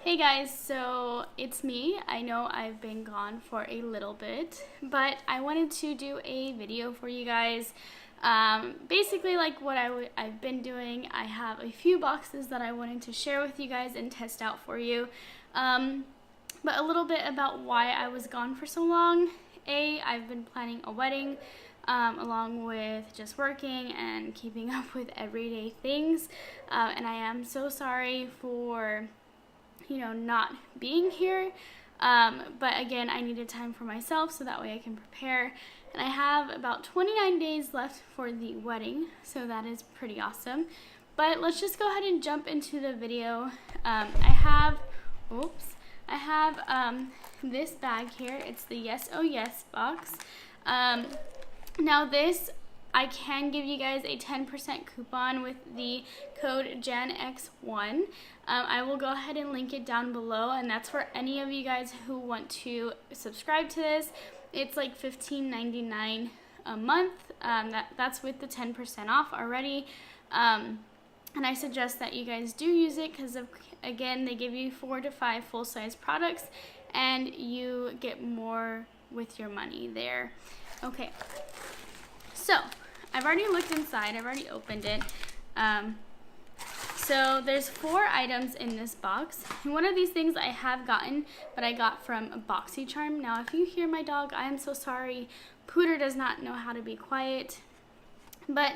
Hey guys, so it's me. I know I've been gone for a little bit, but I wanted to do a video for you guys. Basically like what I've been doing. I have a few boxes that I wanted to share with you guys and test out for you. But a little bit about why I was gone for so long. I've been planning a wedding along with just working and keeping up with everyday things. And I am so sorry for not being here. But again, I needed time for myself so that way I can prepare. And I have about 29 days left for the wedding, so that is pretty awesome. But let's just go ahead and jump into the video. I have this bag here. It's the YesOhYas box. Now this, I can give you guys a 10% coupon with the code JANX1. I will go ahead and link it down below, and that's for any of you guys who want to subscribe to this. It's like $15.99 a month. That's with the 10% off already. And I suggest that you guys do use it because, again, they give you 4 to 5 full-size products, and you get more with your money there. Okay, so I've already looked inside. I've already opened it. So there's 4 items in this box. And one of these things I have gotten, but I got from BoxyCharm. Now, if you hear my dog, I am so sorry. Pooter does not know how to be quiet. But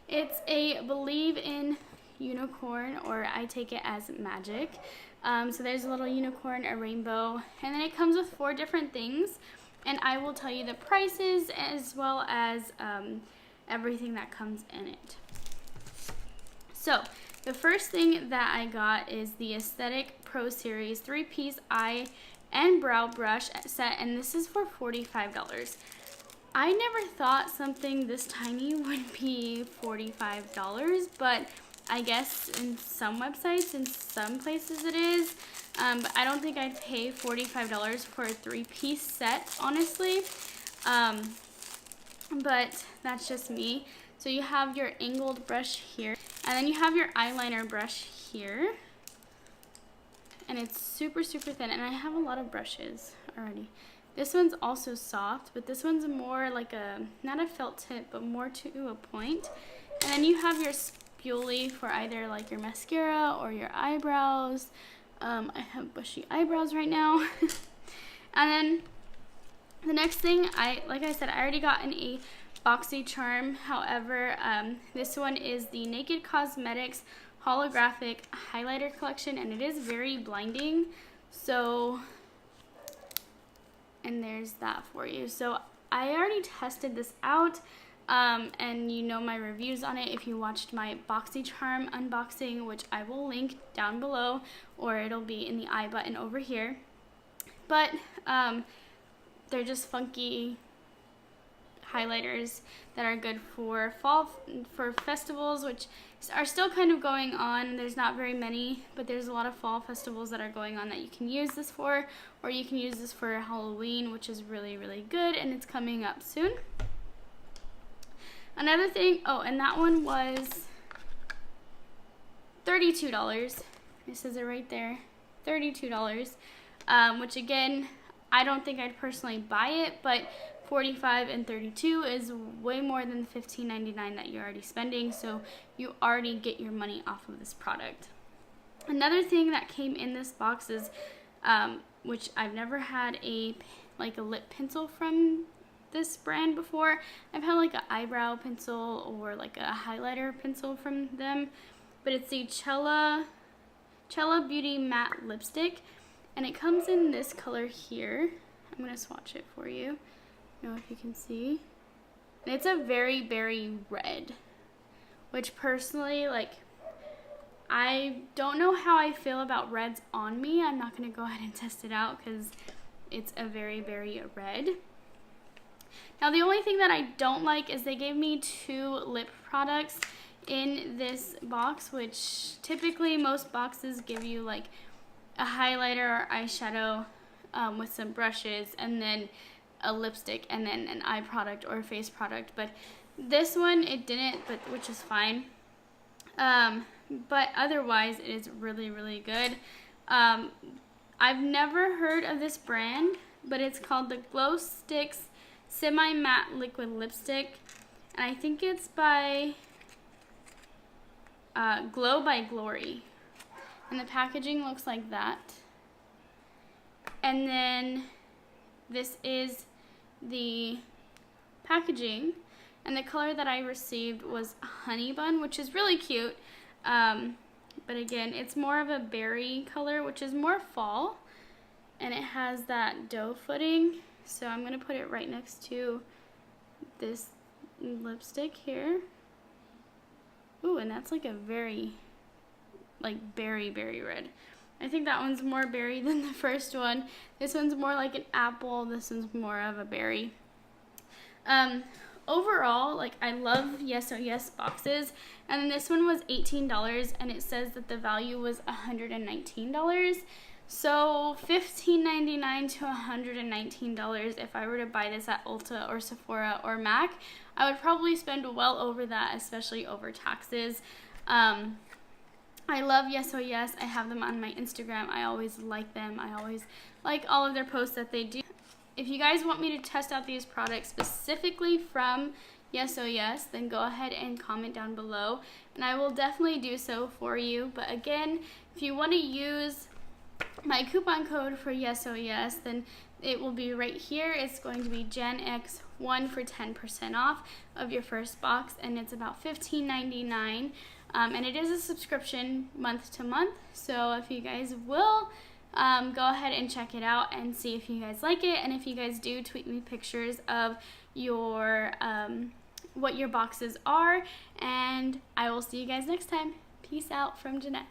it's a Believe in unicorn, or I take it as magic. So there's a little unicorn, a rainbow, and then it comes with 4 different things. And I will tell you the prices as well as everything that comes in it. So the first thing that I got is the Aesthetic Pro Series 3-piece eye and brow brush set, and this is for $45. I never thought something this tiny would be $45, but I guess in some websites, in some places it is. But I don't think I'd pay $45 for a 3-piece set, honestly. But that's just me. So you have your angled brush here, and then you have your eyeliner brush here. And it's super, super thin, and I have a lot of brushes already. This one's also soft, but this one's more like not a felt tip, but more to a point. And then you have your spoolie for either like your mascara or your eyebrows. I have bushy eyebrows right now. And then the next thing, like I said, I already got in a BoxyCharm. However, this one is the Naked Cosmetics Holographic Highlighter Collection, and it is very blinding. So, and there's that for you. So I already tested this out. And you know my reviews on it if you watched my BoxyCharm unboxing, which I will link down below, or it'll be in the I button over here. But they're just funky highlighters that are good for fall, for festivals, which are still kind of going on. There's not very many, but there's a lot of fall festivals that are going on that you can use this for, or you can use this for Halloween, which is really, really good, and it's coming up soon. Another thing, and that one was $32. It says it right there, $32. Which again, I don't think I'd personally buy it, but $45 and $32 is way more than the $15.99 that you're already spending, so you already get your money off of this product. Another thing that came in this box is, which I've never had a lip pencil from this brand before. I've had like an eyebrow pencil or like a highlighter pencil from them, but it's the Cella Beauty Matte Lipstick, and it comes in this color here. I'm gonna swatch it for you. I don't know if you can see. And it's a very berry red, which personally, I don't know how I feel about reds on me. I'm not gonna go ahead and test it out because it's a very berry red. Now, the only thing that I don't like is they gave me 2 lip products in this box, which typically most boxes give you like a highlighter or eyeshadow with some brushes, and then a lipstick, and then an eye product or a face product. But this one, it didn't, which is fine. But otherwise, it is really, really good. I've never heard of this brand, but it's called the Glow Sticks Semi-Matte Liquid Lipstick. And I think it's by Glow by Glory. And the packaging looks like that. And then this is the packaging. And the color that I received was Honey Bun, which is really cute. But again, it's more of a berry color, which is more fall. And it has that doe footing. So I'm going to put it right next to this lipstick here. Ooh, and that's like a very, like berry red. I think that one's more berry than the first one. This one's more like an apple. This one's more of a berry. Overall, like, I love YesOhYas boxes, and then this one was $18, and it says that the value was $119. So $15.99 to $119 if I were to buy this at Ulta or Sephora or MAC. I would probably spend well over that, especially over taxes. I love YesOhYas. I have them on my Instagram. I always like them. I always like all of their posts that they do. If you guys want me to test out these products specifically from YesOhYas, then go ahead and comment down below, and I will definitely do so for you. But again, if you want to use my coupon code for YesOhYas, then it will be right here. It's going to be GenX1 for 10% off of your first box, and it's about $15.99. And it is a subscription month to month, so if you guys will go ahead and check it out and see if you guys like it. And if you guys do, tweet me pictures of your what your boxes are, and I will see you guys next time. Peace out from Jeanette.